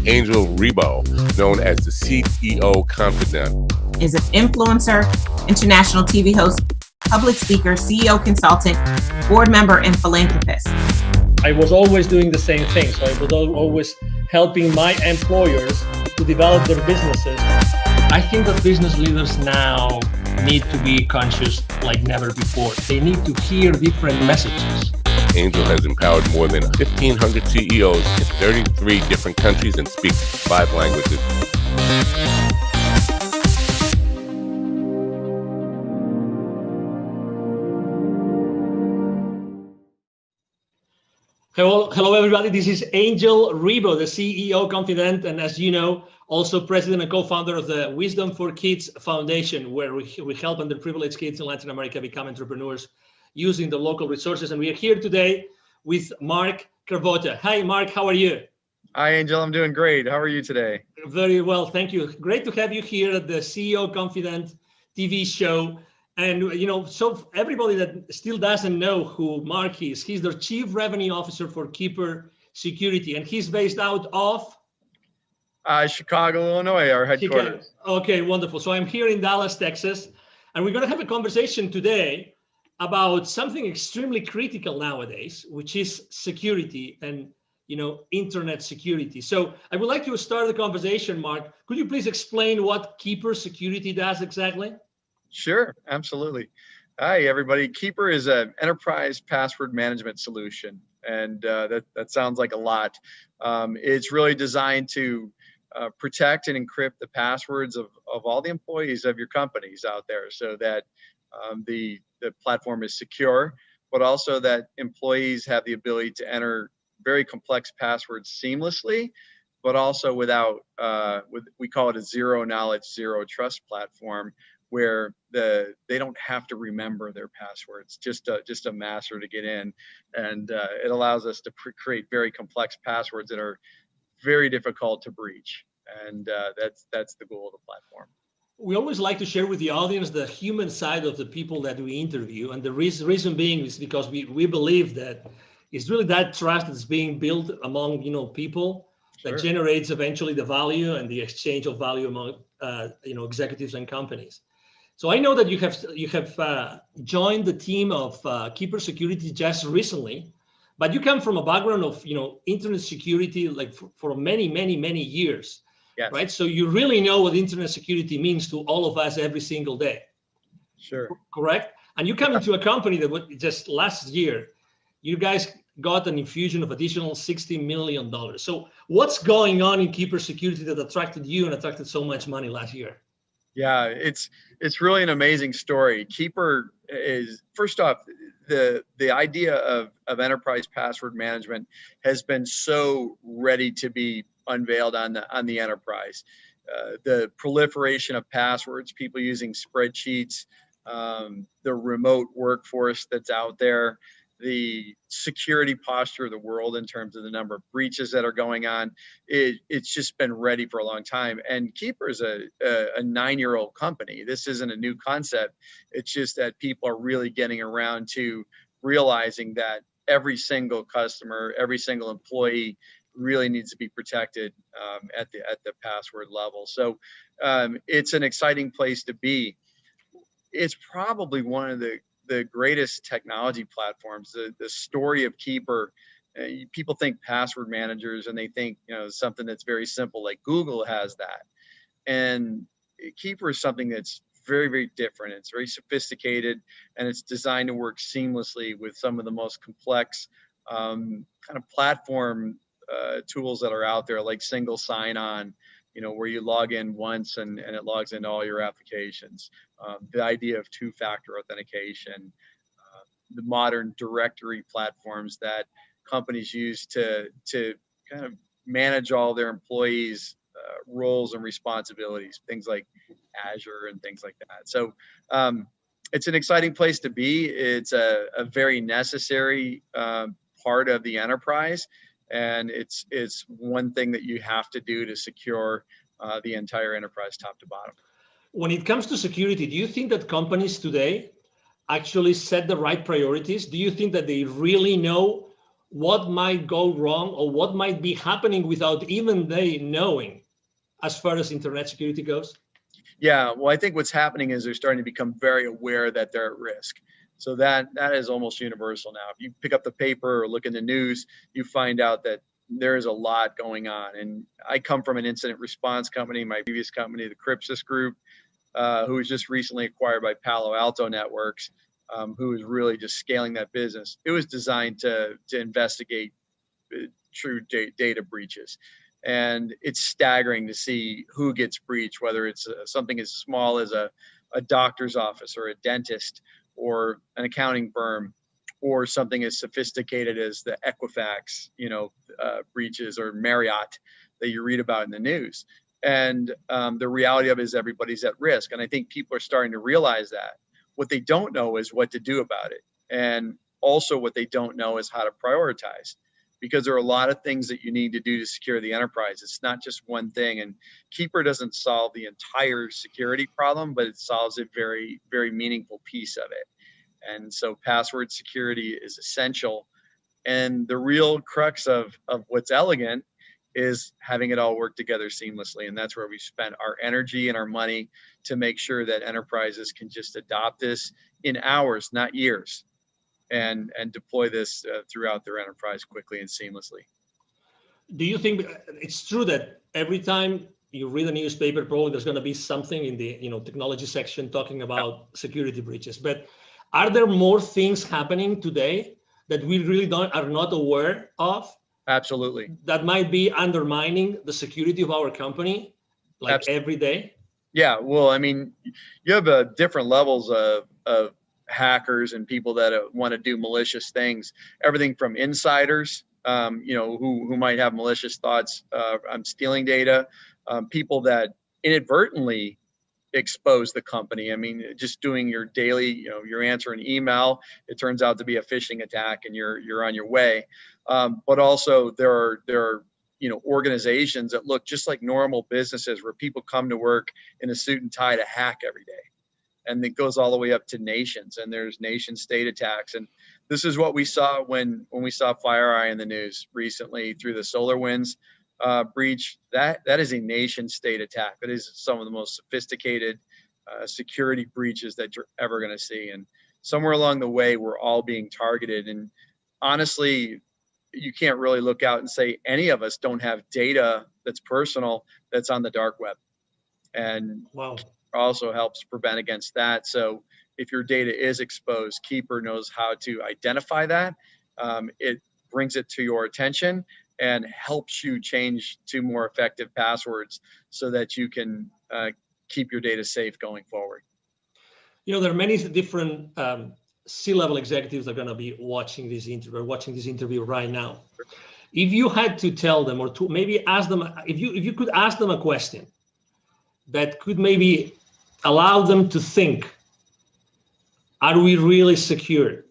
Angel Rebo, known as the CEO Confidant. Is an influencer, international TV host, public speaker, CEO consultant, board member, and philanthropist. I was always doing the same thing. So I was always helping my employers to develop their businesses. I think that business leaders now need to be conscious like never before. They need to hear different messages. Angel has empowered more than 1,500 CEOs in 33 different countries and speaks 5 languages. Hello, everybody. This is Angel Rebo, the CEO Confidant, and as you know, also president and co-founder of the Wisdom for Kids Foundation, where we help underprivileged kids in Latin America become entrepreneurs using the local resources. And we are here today with Mark Cravotta. Hi, Mark. How are you? Hi, Angel. I'm doing great. How are you today? Very well. Thank you. Great to have you here at the CEO Confidant TV show. And, you know, so everybody that still doesn't know who Mark is, he's the Chief Revenue Officer for Keeper Security, and he's based out of? Chicago, Illinois, our headquarters. Chicago. Okay, wonderful. So I'm here in Dallas, Texas, and we're going to have a conversation today about something extremely critical nowadays, which is security and, you know, internet security. So I would like to start the conversation, Mark. Could you please explain what Keeper Security does exactly? Sure, absolutely. Hi, everybody. Keeper is an enterprise password management solution, and that sounds like a lot. It's really designed to protect and encrypt the passwords of all the employees of your companies out there, so that the platform is secure, but also that employees have the ability to enter very complex passwords seamlessly, but also without, we call it a zero knowledge, zero trust platform, where they don't have to remember their passwords, just a master to get in, and it allows us to create very complex passwords that are very difficult to breach, and that's the goal of the platform. We always like to share with the audience the human side of the people that we interview, and the reason being is because we believe that it's really that trust that's being built among people that Sure. generates eventually the value and the exchange of value among executives and companies. So I know that you have joined the team of Keeper Security just recently, but you come from a background of internet security like for many years, Yes. right? So you really know what internet security means to all of us every single day. Sure. Correct? And you come into a company that just last year, you guys got an infusion of additional $60 million. So what's going on in Keeper Security that attracted you and attracted so much money last year? Yeah, it's really an amazing story. Keeper is, first off, the idea of enterprise password management has been so ready to be unveiled on the enterprise. The proliferation of passwords, people using spreadsheets, the remote workforce that's out there, the security posture of the world in terms of the number of breaches that are going on, it's just been ready for a long time. And Keeper is a 9-year-old company. This isn't a new concept. It's just that people are really getting around to realizing that every single customer, every single employee really needs to be protected at the password level. So it's an exciting place to be. It's probably one of the greatest technology platforms. The story of Keeper, people think password managers and they think something that's very simple, like Google has that, and Keeper is something that's very different. It's very sophisticated, and it's designed to work seamlessly with some of the most complex kind of platform tools that are out there, like single sign-on, where you log in once and it logs into all your applications. The idea of two-factor authentication, the modern directory platforms that companies use to kind of manage all their employees' roles and responsibilities, things like Azure and things like that. So it's an exciting place to be. It's a very necessary part of the enterprise. And it's one thing that you have to do to secure the entire enterprise top to bottom. When it comes to security, do you think that companies today actually set the right priorities? Do you think that they really know what might go wrong or what might be happening without even they knowing as far as internet security goes? Yeah, well, I think what's happening is they're starting to become very aware that they're at risk. So that is almost universal now. If you pick up the paper or look in the news, you find out that there is a lot going on. And I come from an incident response company, my previous company, the Crypsis Group, who was just recently acquired by Palo Alto Networks, who is really just scaling that business. It was designed to investigate true data breaches. And it's staggering to see who gets breached, whether it's something as small as a doctor's office or a dentist or an accounting firm, or something as sophisticated as the Equifax, breaches, or Marriott that you read about in the news. And the reality of it is everybody's at risk. And I think people are starting to realize that. What they don't know is what to do about it. And also what they don't know is how to prioritize, because there are a lot of things that you need to do to secure the enterprise. It's not just one thing. And Keeper doesn't solve the entire security problem, but it solves a very, very meaningful piece of it. And so password security is essential. And the real crux of what's elegant is having it all work together seamlessly. And that's where we spent our energy and our money to make sure that enterprises can just adopt this in hours, not years, and deploy this throughout their enterprise quickly and seamlessly. Do you think it's true that every time you read a newspaper, probably there's going to be something in the technology section talking about security breaches? But are there more things happening today that we really are not aware of? Absolutely. That might be undermining the security of our company, like every day? Yeah, well, I mean, you have different levels of hackers and people that want to do malicious things. Everything from insiders, who might have malicious thoughts on stealing data, people that inadvertently expose the company. I mean, just doing your daily, you're answering email, it turns out to be a phishing attack, and you're on your way. But also there are organizations that look just like normal businesses, where people come to work in a suit and tie to hack every day. And it goes all the way up to nations, and there's nation state attacks. And this is what we saw when we saw FireEye in the news recently through the SolarWinds breach. That is a nation state attack. That is some of the most sophisticated security breaches that you're ever going to see. And somewhere along the way, we're all being targeted. And honestly, you can't really look out and say any of us don't have data that's personal that's on the dark web. And wow, also helps prevent against that. So if your data is exposed, Keeper knows how to identify that. It brings it to your attention and helps you change to more effective passwords so that you can keep your data safe going forward. There are many different C-level executives that are going to be watching this interview right now. If you had to tell them, or to maybe ask them, if you could ask them a question that could maybe allow them to think, are we really secure?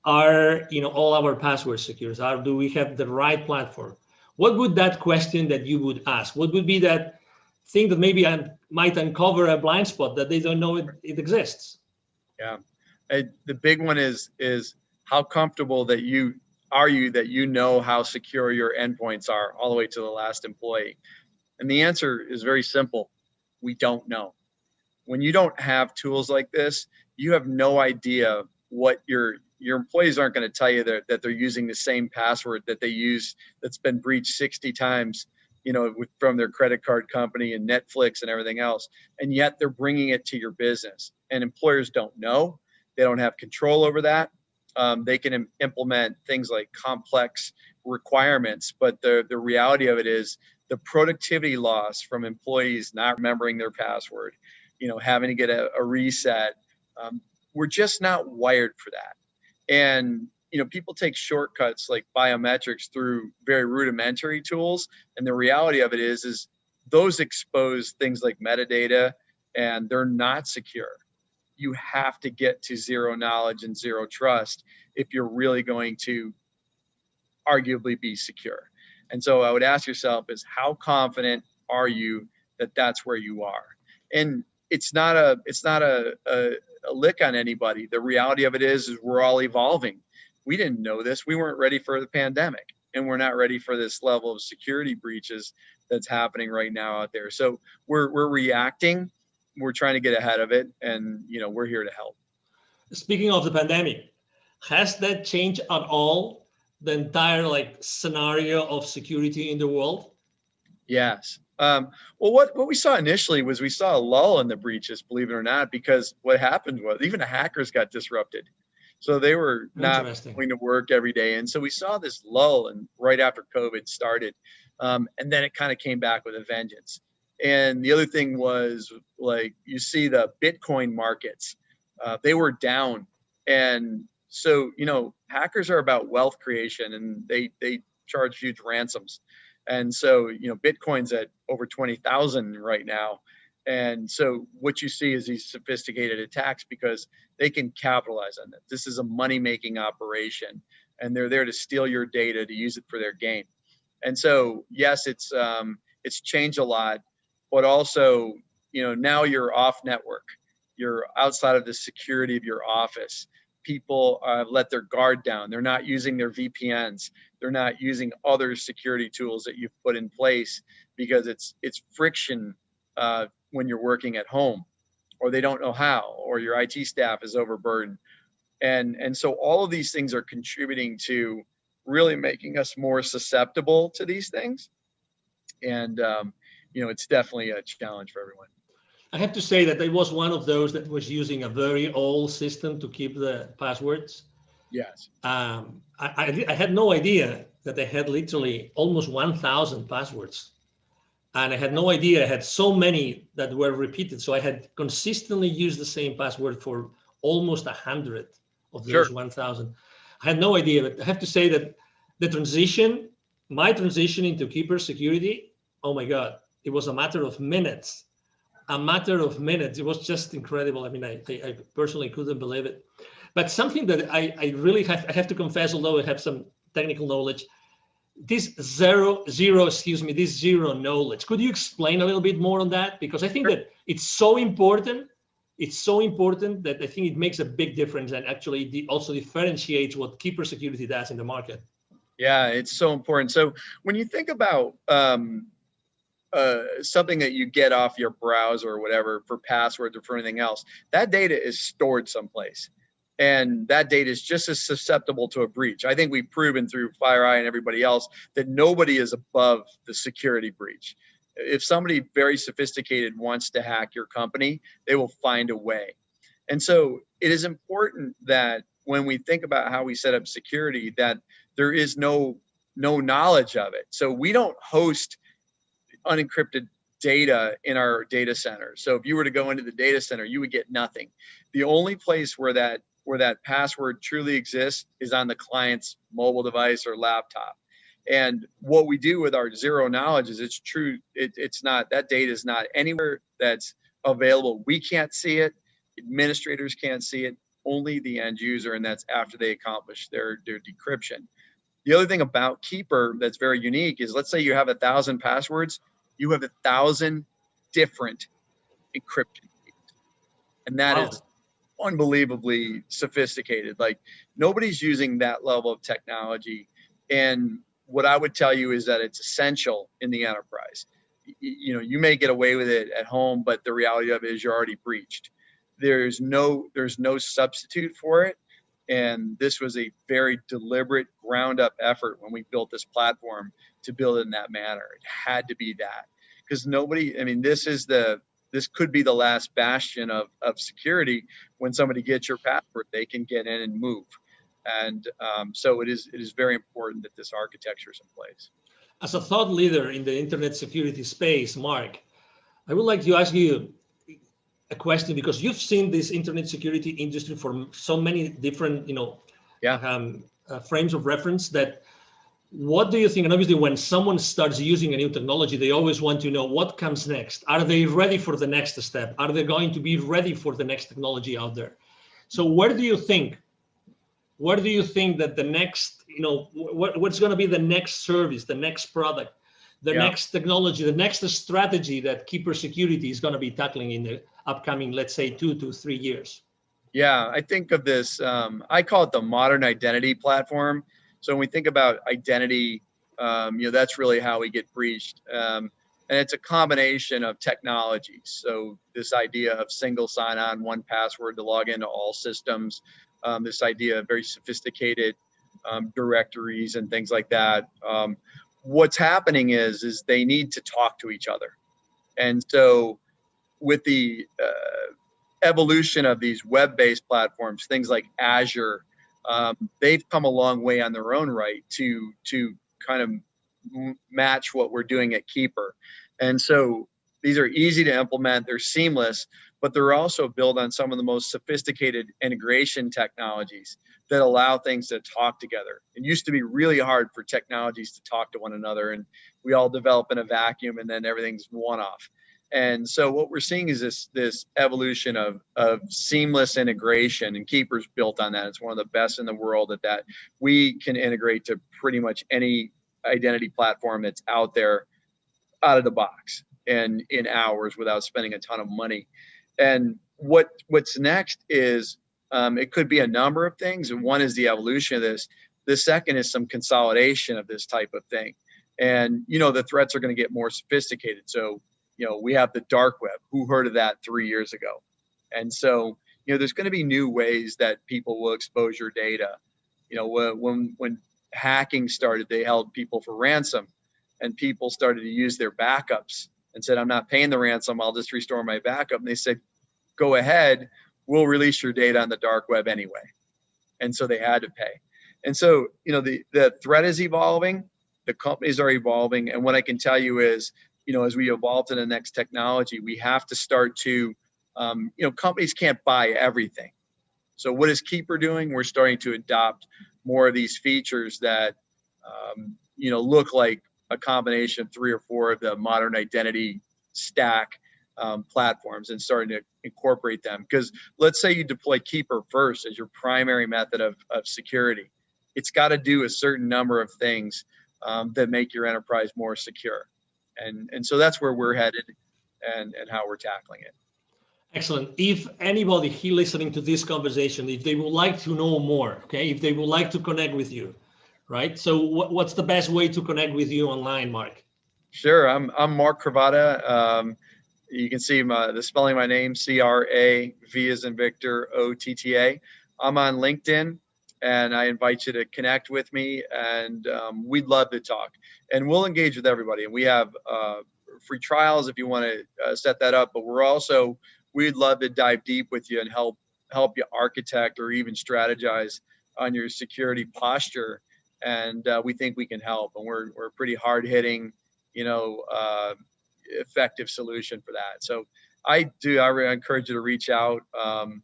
Are all our passwords secure? Do we have the right platform? What would that question that you would ask? What would be that thing that maybe might uncover a blind spot that they don't know it exists? Yeah, the big one is how comfortable that you know how secure your endpoints are all the way to the last employee. And the answer is very simple. We don't know. When you don't have tools like this, you have no idea what your employees aren't going to tell you that they're using the same password that they use that's been breached 60 times, from their credit card company and Netflix and everything else. And yet they're bringing it to your business, and employers don't know. They don't have control over that. They can implement things like complex requirements, but the reality of it is the productivity loss from employees not remembering their password, having to get a reset. We're just not wired for that. And, people take shortcuts like biometrics through very rudimentary tools. And the reality of it is those expose things like metadata, and they're not secure. You have to get to zero knowledge and zero trust if you're really going to arguably be secure. And so I would ask yourself is, how confident are you that that's where you are? And it's not a lick on anybody. The reality of it is we're all evolving. we didn't know this. We weren't ready for the pandemic, and we're not ready for this level of security breaches that's happening right now out there. So we're reacting. We're trying to get ahead of it, and we're here to help. Speaking of the pandemic, has that changed at all the entire scenario of security in the world? Yes. Well, what we saw initially was we saw a lull in the breaches, believe it or not, because what happened was even the hackers got disrupted. So they were not going to work every day. And so we saw this lull and right after COVID started. And then it kind of came back with a vengeance. And the other thing was, you see the Bitcoin markets, they were down. And so, hackers are about wealth creation, and they charge huge ransoms. And so, Bitcoin's at over 20,000 right now. And so what you see is these sophisticated attacks because they can capitalize on it. This is a money-making operation, and they're there to steal your data to use it for their gain. And so, yes, it's changed a lot, but also, now you're off network. You're outside of the security of your office. People let their guard down. They're not using their VPNs. They're not using other security tools that you've put in place because it's friction when you're working at home, or they don't know how, or your IT staff is overburdened. And so all of these things are contributing to really making us more susceptible to these things. And, it's definitely a challenge for everyone. I have to say that I was one of those that was using a very old system to keep the passwords. Yes. I had no idea that I had literally almost 1,000 passwords. And I had no idea I had so many that were repeated. So I had consistently used the same password for almost 100 of those 1,000. I had no idea, but I have to say that my transition into Keeper security, oh my God, it was a matter of minutes. It was just incredible. I mean, I personally couldn't believe it. But something that I really have to confess, although I have some technical knowledge, this zero knowledge. Could you explain a little bit more on that? Because I think that it's so important. It's so important that I think it makes a big difference and actually also differentiates what Keeper security does in the market. Yeah, it's so important. So when you think about something that you get off your browser or whatever for passwords or for anything else, that data is stored someplace. And that data is just as susceptible to a breach. I think we've proven through FireEye and everybody else that nobody is above the security breach. If somebody very sophisticated wants to hack your company, they will find a way. And so it is important that when we think about how we set up security, that there is no knowledge of it. So we don't host unencrypted data in our data center. So if you were to go into the data center, you would get nothing. The only place where that password truly exists is on the client's mobile device or laptop. And what we do with our zero knowledge is it's true. It's not, that data is not anywhere that's available. We can't see it. Administrators can't see it. Only the end user, and that's after they accomplish their decryption. The other thing about Keeper that's very unique is, let's say you have 1,000 passwords, you have 1,000 different encryption keys. And that is unbelievably sophisticated. Like, nobody's using that level of technology. And what I would tell you is that it's essential in the enterprise. You may get away with it at home, but the reality of it is you're already breached. There's no substitute for it. And this was a very deliberate ground up effort when we built this platform to build it in that manner. It had to be that, because this could be the last bastion of security. When somebody gets your password, they can get in and move. And so it is very important that this architecture is in place. As a thought leader in the internet security space, Mark, I would like to ask you a question, because you've seen this internet security industry for so many different, frames of reference. That, what do you think? And obviously, when someone starts using a new technology, they always want to know what comes next. Are they ready for the next step? Are they going to be ready for the next technology out there? So where do you think that the next, what's going to be the next service, the next product, the next technology, the next strategy that Keeper Security is going to be tackling in the upcoming, let's say, 2 to 3 years? Yeah, I think of this, I call it the modern identity platform. So when we think about identity, that's really how we get breached. And it's a combination of technologies. So this idea of single sign-on, one password to log into all systems, this idea of very sophisticated directories and things like that. What's happening is they need to talk to each other. And so with the evolution of these web-based platforms, things like Azure, they've come a long way on their own right to kind of match what we're doing at Keeper. And so these are easy to implement, they're seamless, but they're also built on some of the most sophisticated integration technologies that allow things to talk together. It used to be really hard for technologies to talk to one another, and we all develop in a vacuum and then everything's one-off. And so what we're seeing is this evolution of seamless integration, and Keeper's built on that. It's one of the best in the world at that. We can integrate to pretty much any identity platform that's out there out of the box and in hours without spending a ton of money. And what's next is it could be a number of things. And one is the evolution of this. The second is some consolidation of this type of thing. And, the threats are going to get more sophisticated. So, we have the dark web. Who heard of that 3 years ago? And so, there's going to be new ways that people will expose your data. When hacking started, they held people for ransom, and people started to use their backups and said, I'm not paying the ransom, I'll just restore my backup. And they said, go ahead, we'll release your data on the dark web anyway. And so they had to pay. And so, the threat is evolving, the companies are evolving. And what I can tell you is, as we evolve to the next technology, we have to start to, companies can't buy everything. So what is Keeper doing? We're starting to adopt more of these features that, look like a combination of 3 or 4 of the modern identity stack platforms, and starting to incorporate them. Because let's say you deploy Keeper first as your primary method of security. It's got to do a certain number of things that make your enterprise more secure. And so that's where we're headed and how we're tackling it. Excellent. If anybody here listening to this conversation, if they would like to know more, okay, if they would like to connect with you, right? So what's the best way to connect with you online, Mark? Sure. I'm Mark Cravotta. You can see the spelling of my name, C-R-A-V as in Victor, O-T-T-A. I'm on LinkedIn, and I invite you to connect with me, and we'd love to talk. And we'll engage with everybody. And we have free trials if you want to set that up. But we'd love to dive deep with you and help you architect or even strategize on your security posture. And we think we can help. And we're a pretty hard-hitting, effective solution for that. So I really encourage you to reach out, and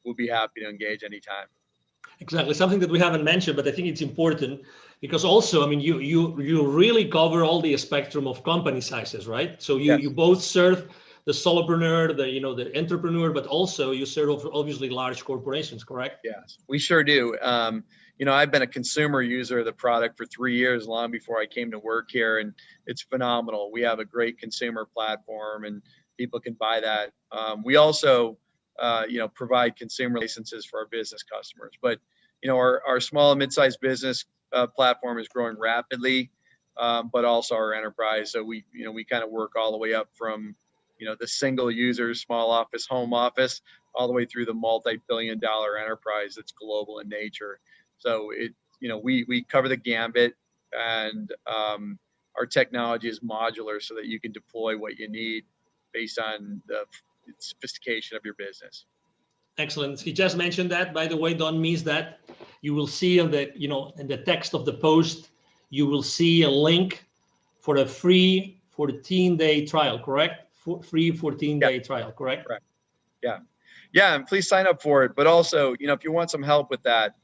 we'll be happy to engage anytime. Exactly. Something that we haven't mentioned, but I think it's important because also, you really cover all the spectrum of company sizes, right? So you both serve the solopreneur, the entrepreneur, but also you serve obviously large corporations, correct? Yes, we sure do. I've been a consumer user of the product for 3 years, long before I came to work here, and it's phenomenal. We have a great consumer platform, and people can buy that. We also, provide consumer licenses for our business customers. But, our small and mid-sized business platform is growing rapidly, but also our enterprise. So we kind of work all the way up from, the single user, small office, home office, all the way through the multi-billion-dollar enterprise that's global in nature. So we cover the gambit, and our technology is modular so that you can deploy what you need based on the sophistication of your business. Excellent. He just mentioned that, by the way, don't miss that. You will see in the text of the post, you will see a link for a free 14-day trial, correct? Free 14-day trial, correct? Correct. Yeah, and please sign up for it. But also, if you want some help with that,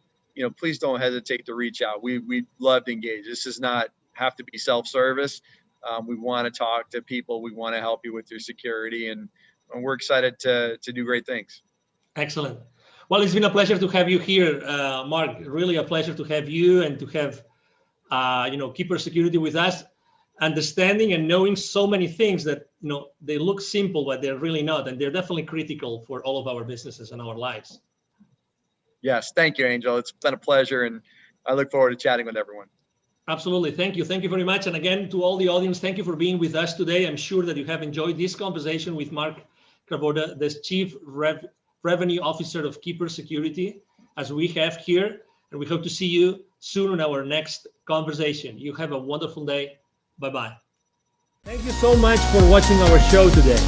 please don't hesitate to reach out. We'd love to engage. This does not have to be self-service. We want to talk to people. We want to help you with your security, and we're excited to do great things. Excellent. Well, it's been a pleasure to have you here, Mark. Really a pleasure to have you and to have, Keeper Security with us. understanding and knowing so many things that, they look simple, but they're really not. And they're definitely critical for all of our businesses and our lives. Yes. Thank you, Angel. It's been a pleasure. And I look forward to chatting with everyone. Absolutely. Thank you. Thank you very much. And again, to all the audience, thank you for being with us today. I'm sure that you have enjoyed this conversation with Mark Cravotta, the Chief Revenue Officer of Keeper Security, as we have here. And we hope to see you soon in our next conversation. You have a wonderful day. Bye-bye. Thank you so much for watching our show today.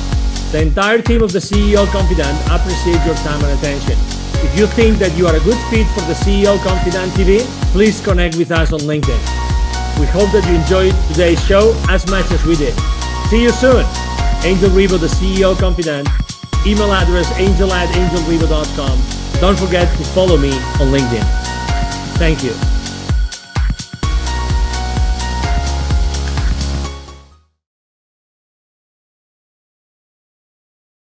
The entire team of the CEO Confidant appreciate your time and attention. If you think that you are a good fit for the CEO Confidant TV, please connect with us on LinkedIn. We hope that you enjoyed today's show as much as we did. See you soon. Angel Ribo, the CEO Confidant. Email address angel@angelribo.com. Don't forget to follow me on LinkedIn. Thank you.